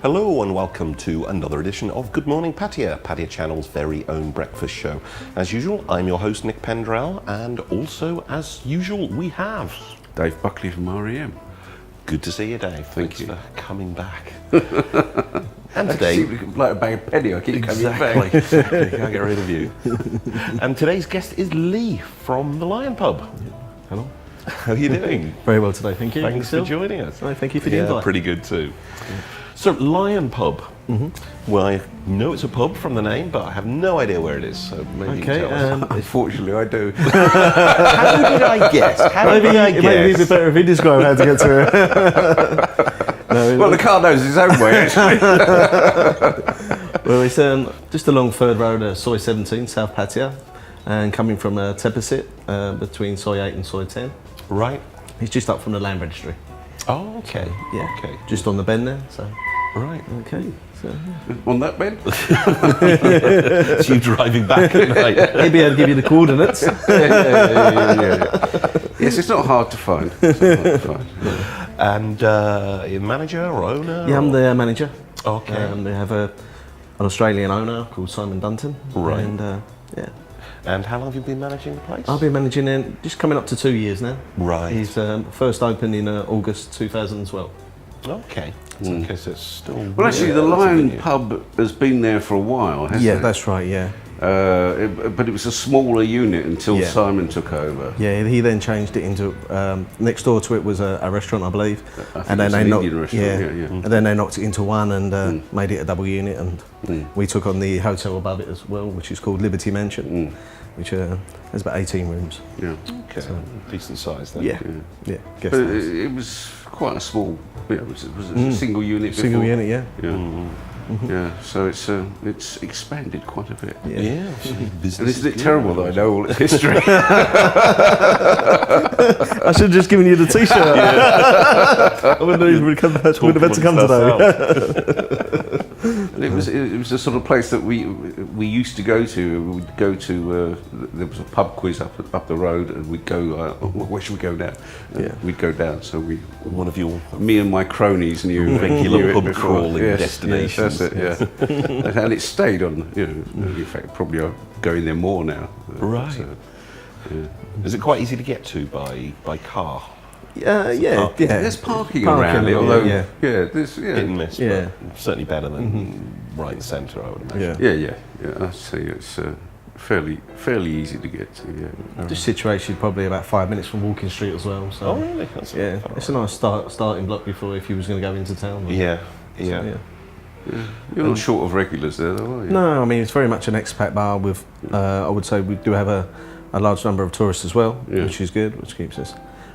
Hello and welcome to another edition of Good Morning Pattaya, Pattaya Channel's very own breakfast show. As usual, I'm your host Nick Pendrell, and also as usual we have Dave Buckley from REM. Good to see you, Dave. Thank you for coming back. And today, like a bag of penny, I keep coming back. Exactly, can't get rid of you. And today's guest is Lee from the Lion Pub. Hello. How are you doing? Very well today, thank you. Thanks for joining us. No, thank you for the invite. Pretty good too. So, Lion Pub. Well, I know it's a pub from the name, but I have no idea where it is. So maybe you can tell us. Unfortunately, I do. How did I guess? Maybe it'd be better if he described how to get to it. Well, the car knows its own way, actually. Well, it's just along Third Road, Soy 17, South Pattaya, and coming from Tepasit, between Soy 8 and Soy 10. Right. It's just up from the land registry. Oh, okay. Yeah. Okay. Just on the bend there. So. Right. Okay. So, On that bed? It's you driving back at night. he'd be able to give you the coordinates. Yeah. Yes, it's not hard to find. And you're manager or owner? Yeah, I'm the manager. Okay. We have an Australian owner called Simon Dunton. Right. And yeah. And how long have you been managing the place? I've been managing it just coming up to 2 years now. Right. He's first opened in August 2012. Okay. Okay, so it's still... Well, actually, the Lion Pub has been there for a while, hasn't it? That's right, yeah. But it was a smaller unit until Yeah. Simon took over. Yeah, he then changed it into, next door to it was a restaurant, I believe. I think it was an Indian restaurant, yeah. And then they knocked it into one and made it a double unit, and we took on the hotel above it as well, which is called Liberty Mansion, which has about 18 rooms. Okay, decent size then. Yeah. Guest But house. it was quite a small, it was a single unit before. Single unit, yeah. Yeah, so it's expanded quite a bit. Yeah. And isn't it terrible that I know all its history? I should have just given you the t-shirt. I wouldn't have had to come today. And it was the sort of place that we used to go to. We'd go to there was a pub quiz up the road, and we'd go. Where should we go now? We'd go down. So One of your me and my cronies knew regular it pub before. crawling destinations. Yes, that's it. And it stayed on. In fact, probably I'm going there more now. Right. Is it quite easy to get to by car? Yeah. There's parking around it, although there's Hit and miss, Yeah. but certainly better than right in the centre, I would imagine. Yeah. I'd say it's fairly easy to get to. Yeah. Just situated probably about 5 minutes from Walking Street as well. So Oh, really? That's yeah, far it's a nice starting block before if you was going to go into town. Yeah. You're not short of regulars there, though, are you? No, I mean it's very much an expat bar with. I would say we do have a large number of tourists as well, which is good, which keeps us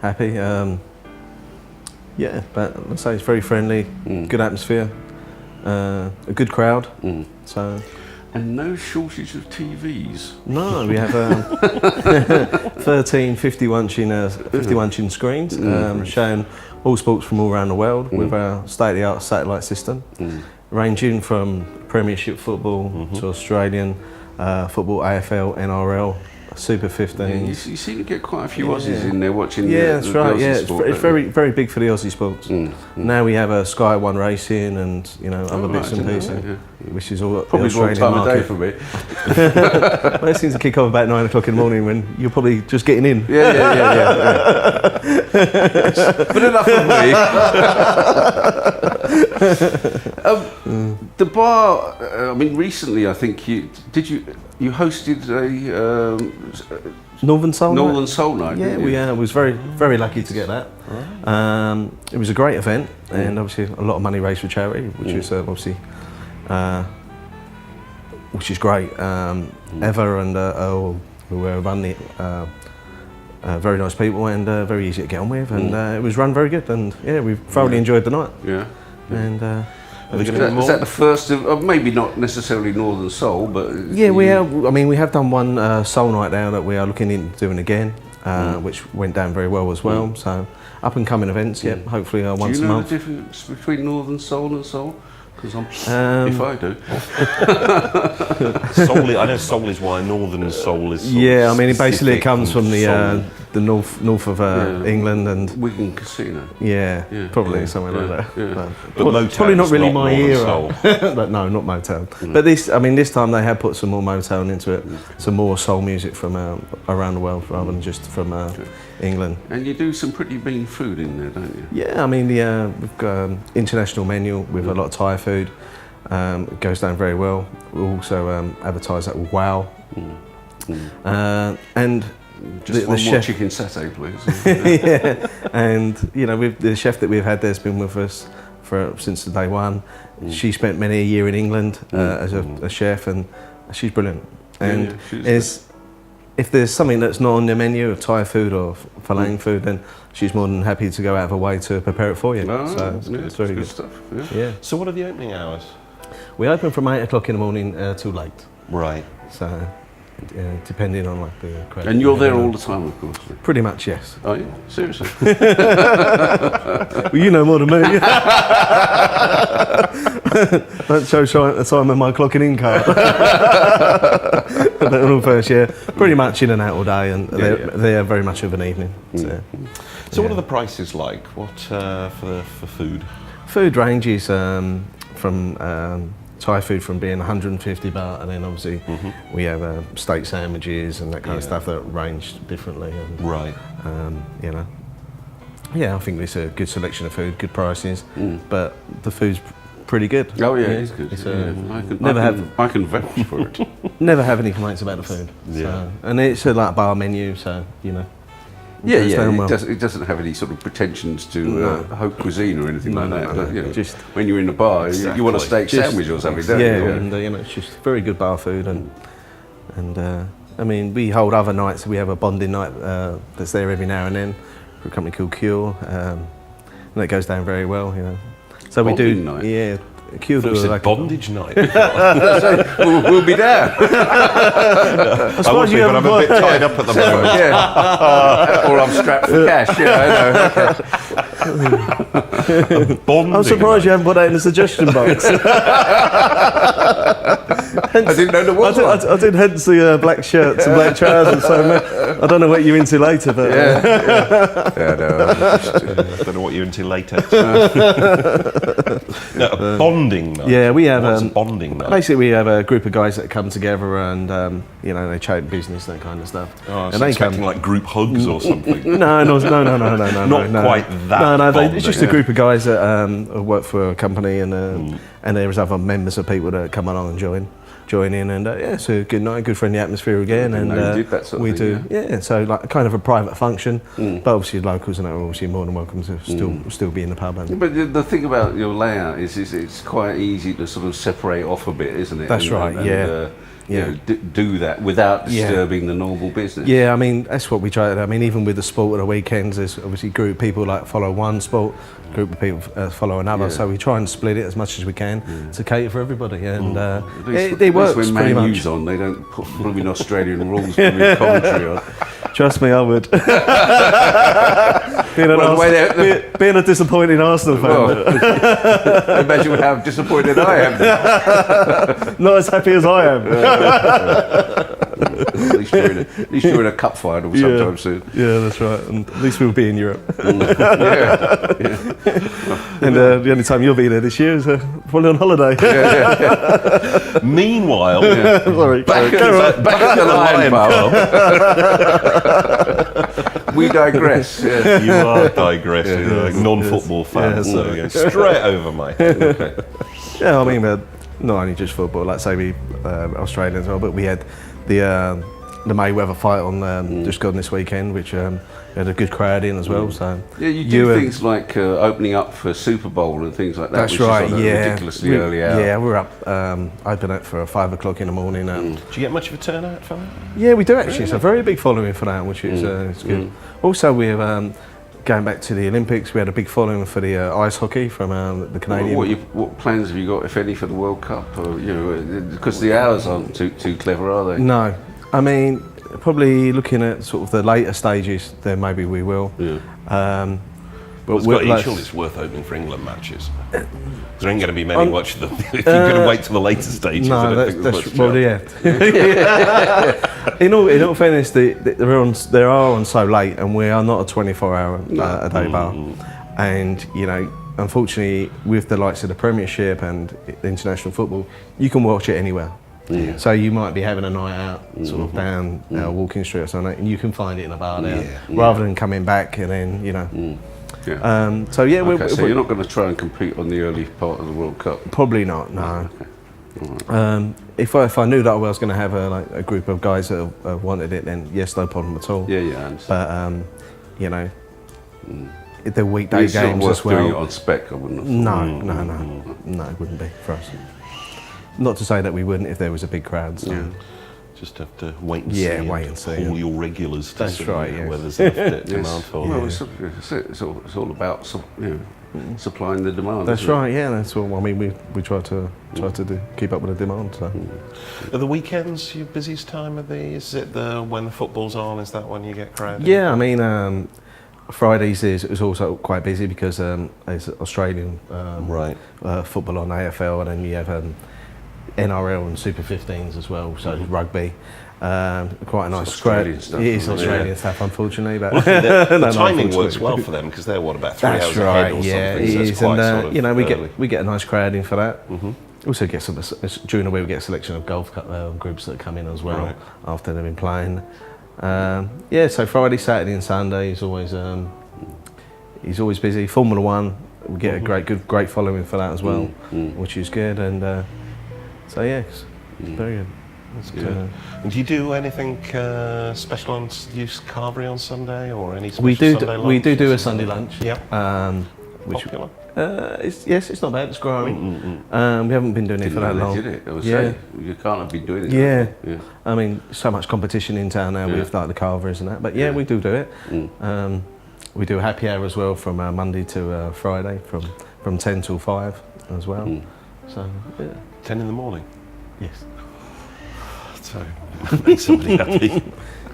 happy. But I'd say it's very friendly, good atmosphere, a good crowd. So. And no shortage of TVs. No, we have 13 51-inch screens showing all sports from all around the world with our state-of-the-art satellite system, ranging from Premiership football to Australian football, AFL, NRL, Super 15. You seem to get quite a few Aussies in there watching that's the right. Aussie sport, It's very, very big for the Aussie sports. Now we have a Sky One racing and other bits and pieces, which is all probably the the wrong Australian time of day market. for me. Well, it seems to kick off about 9 o'clock in the morning when you're probably just getting in. Yeah. But enough of me. The bar. I mean, recently I think you hosted a Northern Soul Northern Night? Soul Night. Yeah, didn't you? we was very, very lucky to get that. It was a great event, and obviously a lot of money raised for charity, which is obviously, which is great. Eva and Earl, who were running it, very nice people and very easy to get on with, and it was run very good, and we thoroughly enjoyed the night. Yeah. And Is that the first of maybe not necessarily Northern Soul, but we have. I mean, we have done one Soul Night now that we are looking into doing again, which went down very well as well. So up and coming events, hopefully once a month. Do you know the difference between Northern Soul and Soul? Because if I do, Soul, I know Soul is why Northern Soul is. I mean, it basically comes from the the north of England and Wigan Casino. Yeah, probably somewhere like that. Yeah. But probably not really my Northern era. Soul. But no, not Motown. But this time they have put some more Motown into it, some more soul music from around the world rather than just from England. And you do some pretty mean food in there, don't you? Yeah, I mean we've got international menu with a lot of Thai food. It goes down very well. We also advertise that with Wow. And just one more chicken satay, please. yeah, and the chef that we've had there's been with us since day one. She spent many a year in England as a chef, and she's brilliant. And if there's something that's not on the menu of Thai food or Falang food, then she's more than happy to go out of her way to prepare it for you. So it's very good stuff. Yeah. So what are the opening hours? We open from 8 o'clock in the morning till late. Right. So depending on like the crowd. And you're there all the time, of course. Pretty much, yes. Oh yeah, seriously. Well, you know more than me. Don't show time in my clocking in card. First, pretty much in and out all day, and they're very much of an evening. So what are the prices like? What for food? Food ranges from Thai food from being 150 baht, and then obviously we have steak sandwiches and that kind of stuff that range differently. And, right. I think it's a good selection of food, good prices, but the food's pretty good. Oh yeah, it's good. I can vouch for it. Never have any complaints about the food. Yeah. So, and it's a like bar menu, so It doesn't have any sort of pretensions to haute cuisine or anything like that. But, just when you're in a bar, you want a steak sandwich or something, don't you? And it's just very good bar food, and I mean we hold other nights. We have a bonding night that's there every now and then for a company called Cure, and that goes down very well. So we do, night. yeah. Cure do like bondage night. we'll be there. I would be, but I'm a bit tied up at the moment. Or I'm strapped for cash. I know. I'm surprised you haven't put that in the suggestion box. I didn't know there was one. I did hence the black shirts and black trousers, so I don't know what you're into later, but... I don't know what you're into later. No, a bonding night. Yeah, we have... What's a bonding night? Basically, we have a group of guys that come together and, they chat business, that kind of stuff. Oh, and they come like group hugs or something. No. Not quite that. No, it's just a group of guys that work for a company, and there's other members of people that come along and join in, and it's a good night, good friendly atmosphere again. And you did that sort of thing, so like kind of a private function, but obviously locals and are obviously more than welcome to still be in the pub. But the thing about your layout is it's quite easy to sort of separate off a bit, isn't it? That's right. Do that without disturbing the normal business. Yeah, I mean that's what we try to do. I mean, even with the sport at the weekends, there's obviously a group of people like follow one sport, group of people follow another. So we try and split it as much as we can to cater for everybody, and it works when pretty Man much. U's on, they don't put blooming Australian rules with commentary on. Trust me, I would. being a disappointing Arsenal fan. Imagine how disappointed I am. Not as happy as I am. At least you're in a cup final sometime soon. Yeah, that's right. And at least we'll be in Europe. Yeah. And the only time you'll be there this year is probably on holiday. Meanwhile, sorry. Back at the Lion Pub. We digress. Yeah. You are digressing, like non-football fans. So we go straight over my head. Okay. Yeah, I mean, not only just football, like say we Australia as well, but we had the Mayweather fight on just gone this weekend, which had a good crowd in as well. So you do things like opening up for Super Bowl and things like that. That's which right. Is ridiculously early hour. Yeah, we're up open at for 5 o'clock in the morning. Do you get much of a turnout for that? Yeah, we do actually. It's a very big following for that, which is it's good. Also, we're going back to the Olympics. We had a big following for the ice hockey from the Canadian. What plans have you got, if any, for the World Cup? Or, because the hours aren't too clever, are they? No, I mean probably looking at sort of the later stages. Then maybe we will. Yeah. Well, it's got each it's worth opening for England matches. There ain't going to be many watching them. If you're going to wait till the later stages, no, I don't think there's much yeah. in all fairness, they are on so late, and we are not a 24-hour a day bar. And you know, unfortunately, with the likes of the Premiership and international football, you can watch it anywhere. Yeah. So you might be having a night out, sort of down Walking Street or something, and you can find it in a bar there, rather than coming back and then, you know. Yeah. So yeah, so you're not going to try and compete on the early part of the World Cup? Probably not. No. Okay. If I knew that I was going to have a group of guys that wanted it, then yes, no problem at all. Yeah, I understand. But you know, the weekday games as well. Doing it on spec, I wouldn't have thought. No, it wouldn't be for us. Not to say that we wouldn't if there was a big crowd. So. Just have to wait and see. Yeah, wait and see. All your regulars to see whether there's enough demand for them. Well, it's all about supplying the demand. That's right. Yeah, that's what I mean. We try to keep up with the demand. So. Are the weekends your busiest time of the? Is it when the football's on? Is that when you get crowded? Yeah, I mean. Fridays is also quite busy because there's Australian football on AFL, and then you have NRL and Super 15s as well, so rugby. Quite a nice crowd. Stuff, it is Australian stuff, unfortunately. But the timing works well for them because they're about 3 hours ahead or something. Yeah, it is, and you know we get a nice crowd in for that. Also get during the week we get a selection of golf groups that come in as well after they've been playing. So Friday, Saturday, and Sunday he's always busy. Formula One, we get a great following for that as well, which is good. And so it's very good. That's good. And do you do anything special on carvery on Sunday or any special Sunday lunch? We do a Sunday lunch. Yeah. Which popular. It's not bad. It's growing. We haven't been doing it for that long. Did it? You can't have been doing it. Yeah. I mean, so much competition in town now with the carvers and that. But we do it. We do a happy hour as well from Monday to Friday from 10 till 5 as well. So 10 in the morning. Yes. So makes somebody happy.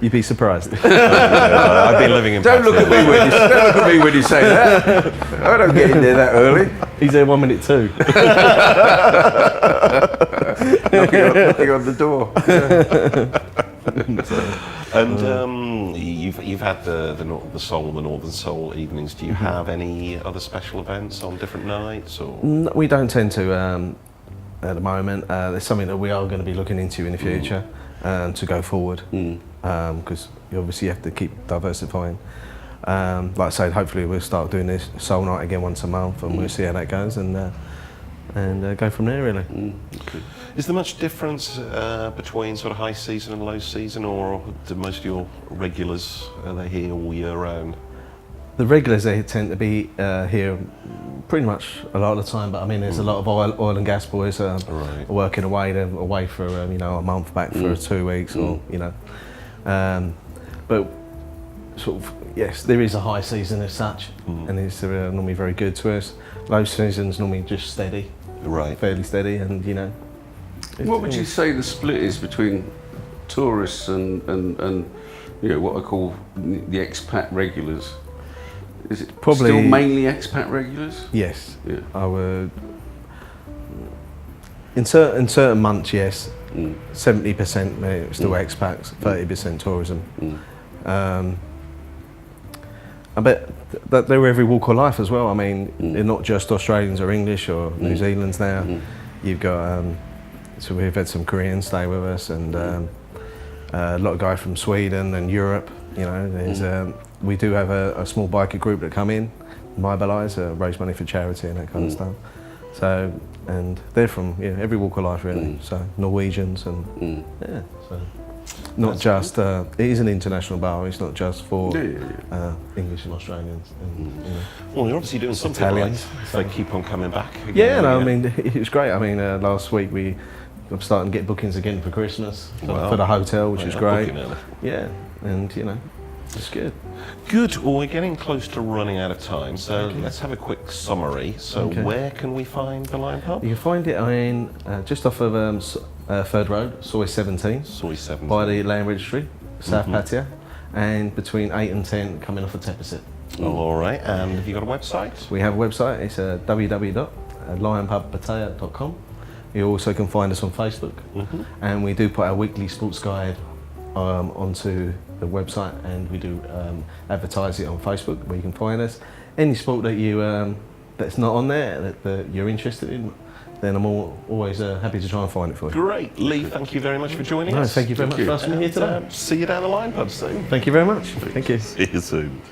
You'd be surprised. I've been living in Don't look at me when you say that. I don't get in there that early. He's there 1 minute too. knocking on the door. And you've had the Northern Soul evenings. Do you have any other special events on different nights? Or we don't tend to at the moment. There's something that we are going to be looking into in the future to go forward. Because you obviously have to keep diversifying. Like I said, hopefully we'll start doing this soul night again once a month, and we'll see how that goes, and go from there really. Okay. Is there much difference between sort of high season and low season, or do most of your regulars are they here all year round? The regulars, they tend to be here pretty much a lot of the time, but I mean there's a lot of oil and gas boys working away. They're away for a month, back for 2 weeks, or but sort of yes, there is a high season as such, and it's normally very good to us. Low season's normally just steady, fairly steady, and What would you say the split is between tourists and what I call the expat regulars? Is it probably still mainly expat regulars? Yes. Yeah. I would. In certain months, yes. 70% still expats, 30% tourism. I bet that they're every walk of life as well. I mean, they're not just Australians or English or New Zealanders now. You've got so we've had some Koreans stay with us, and a lot of guys from Sweden and Europe. There's we do have a small biker group that come in, mobilise, raise money for charity and that kind of stuff. So, and they're from every walk of life really. So Norwegians and so not That's just it is an international bar. It's not just for English and Australians. And, well, you're obviously doing something Italians. right. So they keep on coming back. Again, yeah, no, I mean it was great. I mean last week I'm starting to get bookings again for Christmas for the hotel, which is great. Yeah, and it's good. Good. Well, we're getting close to running out of time, so let's have a quick summary. So, where can we find the Lion Pub? You can find it in just off of Third Road, Soy 17. Soy 17. By the Land Registry, South Pattaya, and between 8 and 10 coming off of Teppersit. All right, and have you got a website? We have a website. It's www.lionpubpattaya.com. You also can find us on Facebook, and we do put our weekly sports guide onto the website, and we do advertise it on Facebook, where you can find us. Any sport that you that's not on there that you're interested in, then I'm always happy to try and find it for you. Great. Lee, thank you very much for joining us. Thank you very much for asking me here today. See you down the line pub soon. Thank you very much. Thank you. See you soon.